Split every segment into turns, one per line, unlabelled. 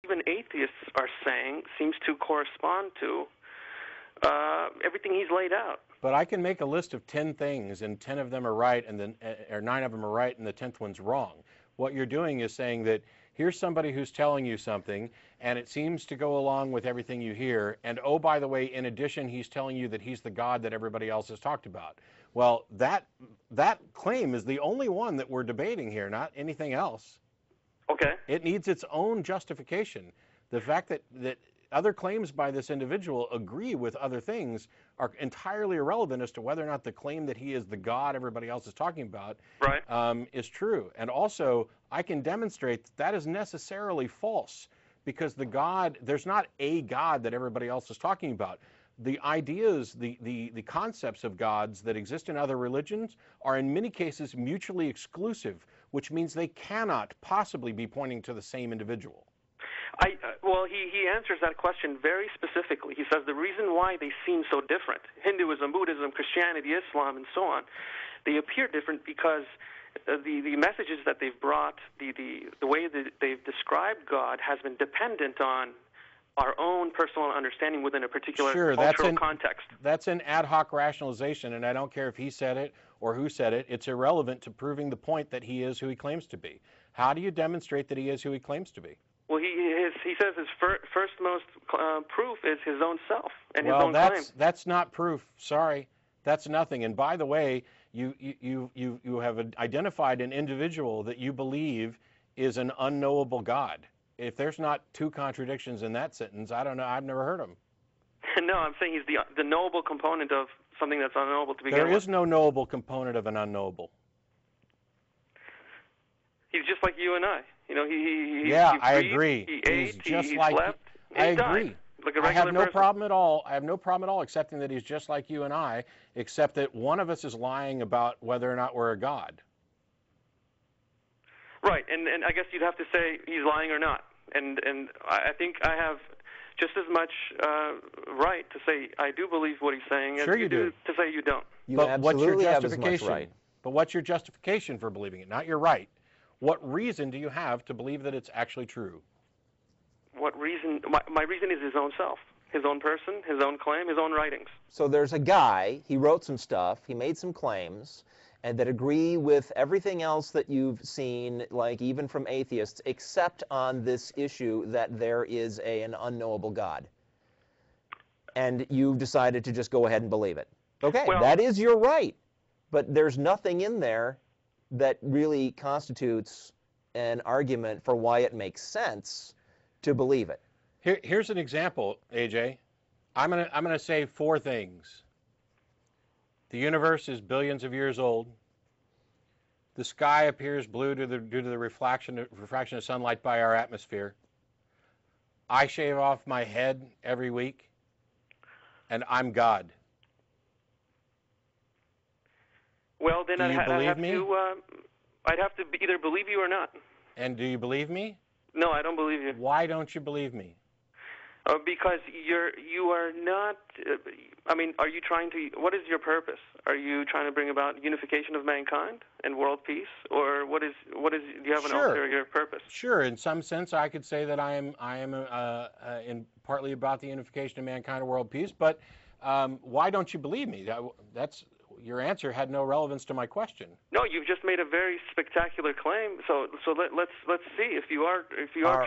even atheists are saying seems to correspond to everything he's laid out.
But I can make a list of 10 things, and 10 of them are right, and then or 9 of them are right, and the 10th one's wrong. What you're doing is saying that here's somebody who's telling you something, and it seems to go along with everything you hear, and oh, by the way, in addition, he's telling you that he's the God that everybody else has talked about. Well, that claim is the only one that we're debating here, not anything else.
Okay.
It needs its own justification. The fact that other claims by this individual agree with other things are entirely irrelevant as to whether or not the claim that he is the God everybody else is talking about is true. And also, I can demonstrate that is necessarily false, because there's not a God that everybody else is talking about. The ideas, the concepts of gods that exist in other religions are in many cases mutually exclusive, which means they cannot possibly be pointing to the same individual.
Well, he answers that question very specifically. He says the reason why they seem so different, Hinduism, Buddhism, Christianity, Islam, and so on, they appear different because the messages that they've brought, the way that they've described God has been dependent on our own personal understanding within a particular cultural context.
That's an ad hoc rationalization, and I don't care if he said it or who said it. It's irrelevant to proving the point that he is who he claims to be. How do you demonstrate that he is who he claims to be?
Well, he says his first most proof is his own self and his own claim. Well,
that's not proof. Sorry, that's nothing. And by the way, you have identified an individual that you believe is an unknowable God. If there's not 2 contradictions in that sentence, I don't know. I've never heard them.
No, I'm saying he's the knowable component of something that's unknowable to begin with.
There is no knowable component of an unknowable.
He's just like you and I. You know, he
I agree.
He ate,
just
he
like
slept,
I
he
agree.
Died, like a regular
I have no
person.
problem at all. I have no problem at all accepting that he's just like you and I, except that one of us is lying about whether or not we're a god.
Right, and I guess you'd have to say he's lying or not. And I think I have just as much right to say I do believe what he's saying as you do to say you don't.
You absolutely have as much right.
But what's your justification for believing it? Not your right. What reason do you have to believe that it's actually true?
What reason? My reason is his own self, his own person, his own claim, his own writings.
So there's a guy, he wrote some stuff, he made some claims, and that agree with everything else that you've seen, like even from atheists, except on this issue that there is an unknowable God. And you've decided to just go ahead and believe it. Okay, well, that is your right. But there's nothing in there that really constitutes an argument for why it makes sense to believe it.
Here's an example, AJ. I'm gonna say 4 things. The universe is billions of years old. The sky appears blue due to the refraction of sunlight by our atmosphere. I shave off my head every week, and I'm God.
Well, then I'd have to either believe you or not.
And do you believe me?
No, I don't believe you.
Why don't you believe me?
Because you are not. I mean, are you trying to? What is your purpose? Are you trying to bring about unification of mankind and world peace, or what is? Do you have an ulterior purpose?
Sure. In some sense, I could say that I am in partly about the unification of mankind and world peace. But why don't you believe me? That's your answer had no relevance to my question.
No, you've just made a very spectacular claim. So let's see if you are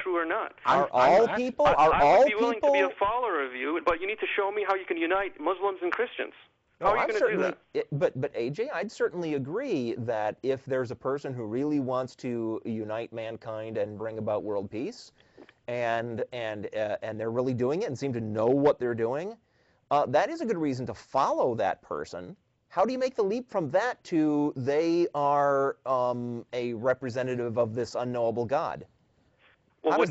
true or not.
Are all people?
I would be willing to be a follower of you, but you need to show me how you can unite Muslims and Christians. How are you going to do that?
But AJ, I'd certainly agree that if there's a person who really wants to unite mankind and bring about world peace, and they're really doing it and seem to know what they're doing, that is a good reason to follow that person. How do you make the leap from that to they are a representative of this unknowable God?
Well,
how does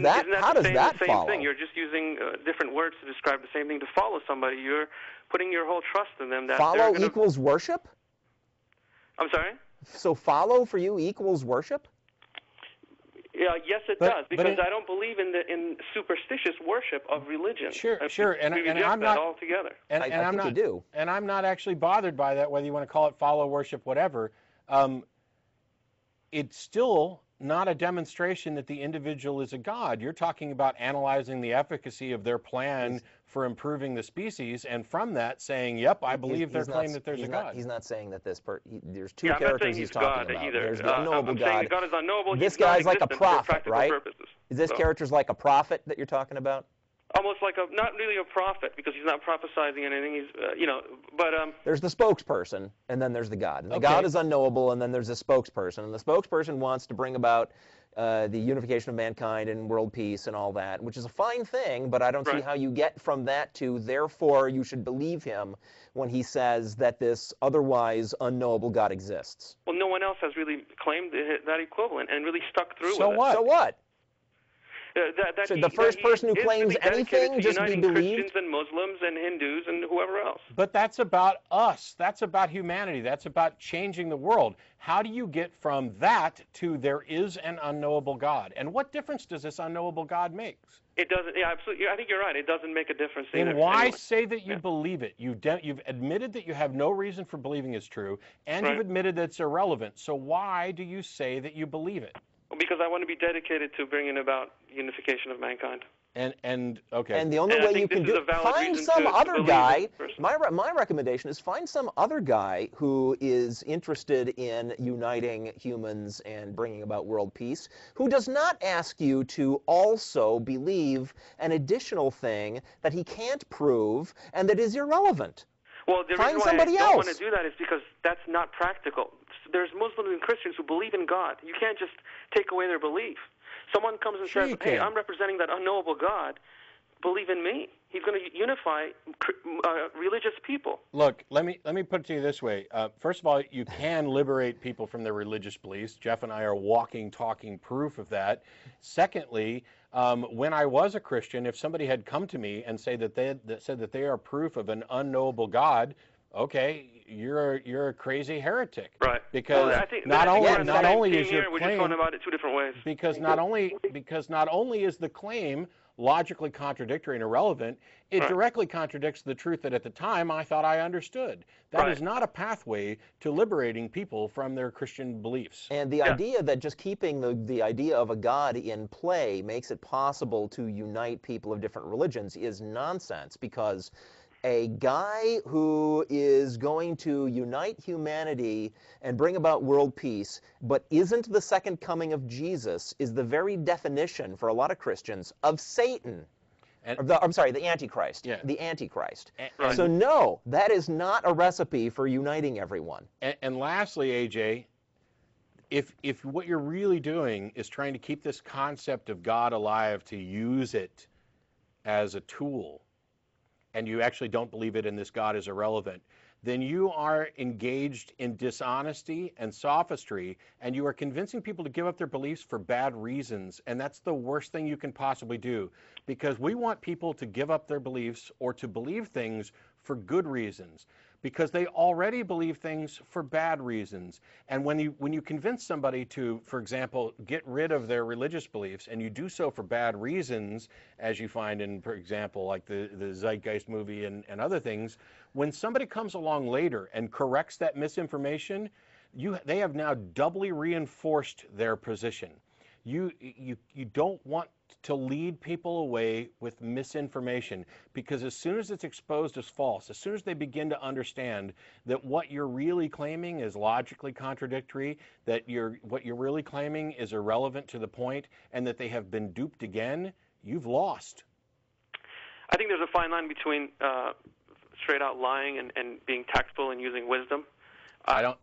that follow?
Thing? You're just using different words to describe the same thing. To follow somebody, you're putting your whole trust in them. That
follow equals worship?
I'm sorry?
So follow for you equals worship?
Yeah, yes, it does, because I don't believe in superstitious worship of religion.
Sure, and I'm not
altogether.
And I'm not, you do.
And I'm not actually bothered by that, whether you want to call it follow, worship, whatever. It still not a demonstration that the individual is a god. You're talking about analyzing the efficacy of their plan for improving the species, and from that saying, yep, I believe their claim that there's a god.
He's not saying that there's two characters he's talking about.
Either.
There's the unknowable
I'm
God.
saying God is unknowable.
This guy's like a prophet, right?
Purposes.
Is this character's like a prophet that you're talking about?
Almost like not really a prophet, because he's not prophesizing anything. He's, but
there's the spokesperson, and then there's the God. And the God is unknowable, and then there's a spokesperson. And the spokesperson wants to bring about the unification of mankind and world peace and all that, which is a fine thing, but I don't see how you get from that to, therefore, you should believe him when he says that this otherwise unknowable God exists.
Well, no one else has really claimed that equivalent and really stuck through with
it. So what? So the first person who claims anything just be believed?
Christians and Muslims and Hindus and whoever else.
But that's about us. That's about humanity. That's about changing the world. How do you get from that to there is an unknowable God? And what difference does this unknowable God make?
It doesn't. Yeah, absolutely. I think you're right. It doesn't make a difference.
Then why say that you believe it? You've admitted that you have no reason for believing it's true, and you've admitted that it's irrelevant. So why do you say that you believe it?
Because I want to be dedicated to bringing about unification of mankind.
And
the only way you can do it, find some other guy. My recommendation is find some other guy who is interested in uniting humans and bringing about world peace, who does not ask you to also believe an additional thing that he can't prove and that is irrelevant.
Well, the reason why I don't want to do that is because that's not practical. There's Muslims and Christians who believe in God. You can't just take away their belief. Someone comes and says, hey, I'm representing that unknowable God. Believe in me. He's going to unify religious people.
Look, let me put it to you this way. First of all, you can liberate people from their religious beliefs. Jeff and I are walking, talking proof of that. Secondly, when I was a Christian, if somebody had come to me and said that they are proof of an unknowable God, okay, you're a crazy heretic.
Right.
Because not only is your claim,
we're just talking about it two different ways.
Because not only is the claim logically contradictory and irrelevant, it directly contradicts the truth that at the time I thought I understood. That is not a pathway to liberating people from their Christian beliefs.
And the idea that just keeping the idea of a God in play makes it possible to unite people of different religions is nonsense, because a guy who is going to unite humanity and bring about world peace, but isn't the second coming of Jesus, is the very definition for a lot of Christians of Satan. I'm sorry, the Antichrist. Yeah. The Antichrist. So no, that is not a recipe for uniting everyone.
And lastly, AJ, if what you're really doing is trying to keep this concept of God alive to use it as a tool, and you actually don't believe it and this God is irrelevant, then you are engaged in dishonesty and sophistry, and you are convincing people to give up their beliefs for bad reasons, and that's the worst thing you can possibly do, because we want people to give up their beliefs or to believe things for good reasons, because they already believe things for bad reasons. And when you convince somebody to, for example, get rid of their religious beliefs, and you do so for bad reasons, as you find in, for example, like the Zeitgeist movie and other things, when somebody comes along later and corrects that misinformation, they have now doubly reinforced their position. You don't want to lead people away with misinformation, because as soon as it's exposed as false, as soon as they begin to understand that what you're really claiming is logically contradictory, that what you're really claiming is irrelevant to the point, and that they have been duped again, you've lost.
I think there's a fine line between straight out lying and being tactful and using wisdom.
I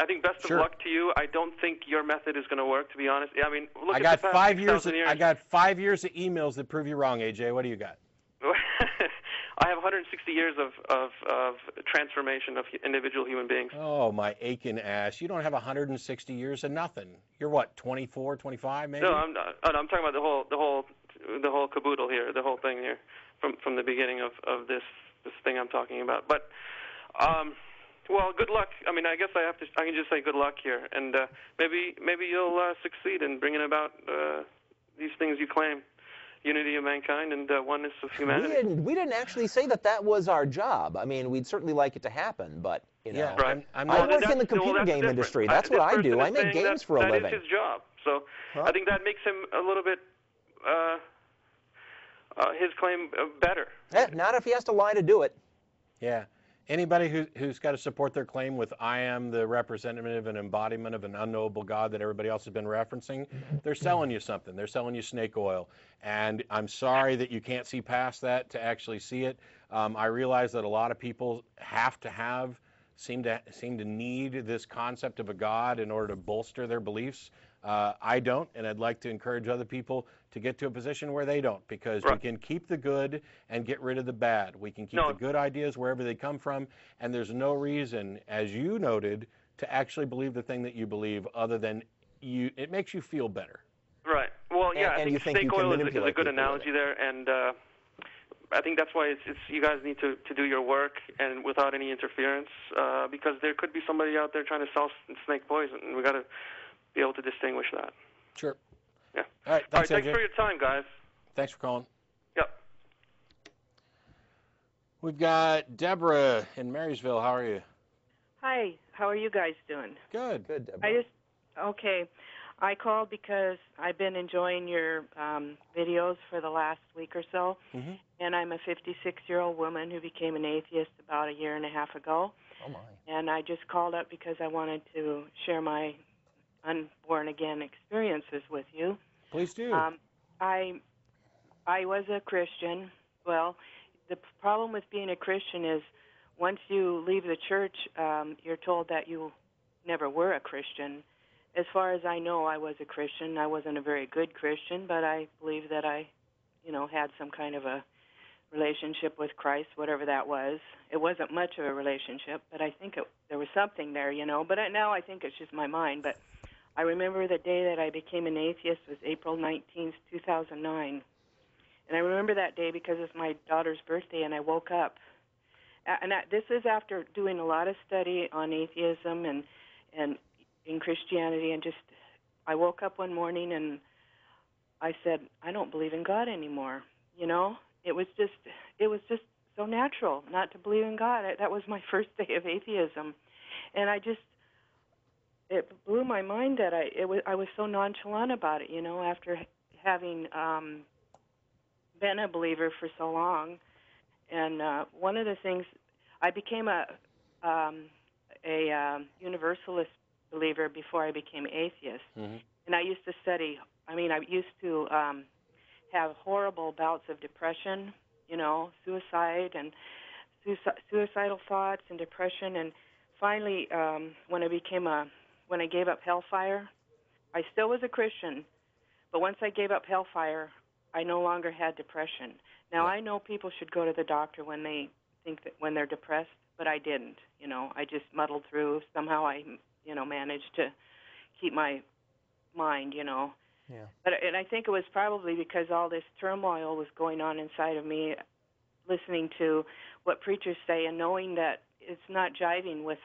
think best of luck to you. I don't think your method is going to work, to be honest. I mean, look at the past
5 years. I got 5 years of emails that prove you wrong, AJ. What do you got?
I have 160 years of transformation of individual human beings.
Oh, my aching ass! You don't have 160 years of nothing. You're what, 24, 25, maybe?
No, I'm not. I'm talking about the whole caboodle here, the whole thing here, from the beginning of this thing I'm talking about. But well, good luck. I mean, I guess I can just say good luck here, and maybe you'll succeed in bringing about these things you claim: unity of mankind and oneness of humanity.
We didn't actually say that was our job. I mean, we'd certainly like it to happen, but you know,
right.
I work in the computer game industry. That's what I do. I make games for a living.
That is his job. So I think that makes him a little bit his claim better.
Not if he has to lie to do it.
Yeah. Anybody who's got to support their claim with "I am the representative and embodiment of an unknowable God" that everybody else has been referencing, they're selling you something. They're selling you snake oil. And I'm sorry that you can't see past that to actually see it. I realize that a lot of people seem to need this concept of a God in order to bolster their beliefs. I don't, and I'd like to encourage other people to get to a position where they don't, because we can keep the good and get rid of the bad. We can keep the good ideas wherever they come from, and there's no reason, as you noted, to actually believe the thing that you believe other than it makes you feel better.
Right. Well, yeah, I think snake oil is a good analogy there, and I think that's why you guys need to do your work and without any interference, because there could be somebody out there trying to sell snake poison, and we got to be able to distinguish that.
Sure.
Yeah.
All right. Thanks
for your time, guys.
Thanks for calling.
Yep.
We've got Deborah in Marysville. How are you?
Hi. How are you guys doing?
Good.
Good, Deborah.
Okay. I called because I've been enjoying your videos for the last week or so, and I'm a 56-year-old woman who became an atheist about a year and a half ago.
Oh, my.
And I just called up because I wanted to share my unborn-again experiences with you.
Please do.
I was a Christian. Well, the problem with being a Christian is once you leave the church, you're told that you never were a Christian. As far as I know, I was a Christian. I wasn't a very good Christian, but I believe that I, had some kind of a relationship with Christ, whatever that was. It wasn't much of a relationship, but I think there was something there, But now I think it's just my mind. But I remember the day that I became an atheist was April 19th, 2009. And I remember that day because it's my daughter's birthday, and I woke up. And this is after doing a lot of study on atheism and in Christianity, and I woke up one morning and I said, I don't believe in God anymore. It was just so natural not to believe in God. That was my first day of atheism, and it blew my mind that I was so nonchalant about it. After having been a believer for so long, and one of the things I became a universalist believer before I became atheist. And I used to study. I used to have horrible bouts of depression, suicide and suicidal thoughts and depression. And finally, when I gave up hellfire, I still was a Christian, but once I gave up hellfire, I no longer had depression. Now, I know people should go to the doctor when they think that when they're depressed, but I didn't. I just muddled through. Somehow I managed to keep my mind, Yeah. And I think it was probably because all this turmoil was going on inside of me, listening to what preachers say and knowing that it's not jiving with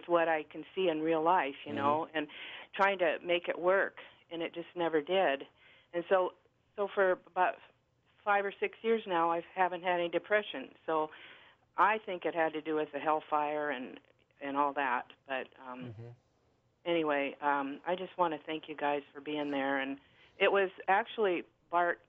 what I can see in real life, and trying to make it work, and it just never did. And so for about 5 or 6 years now, I haven't had any depression. So I think it had to do with the hellfire and all that. But anyway, I just want to thank you guys for being there. And it was actually Bart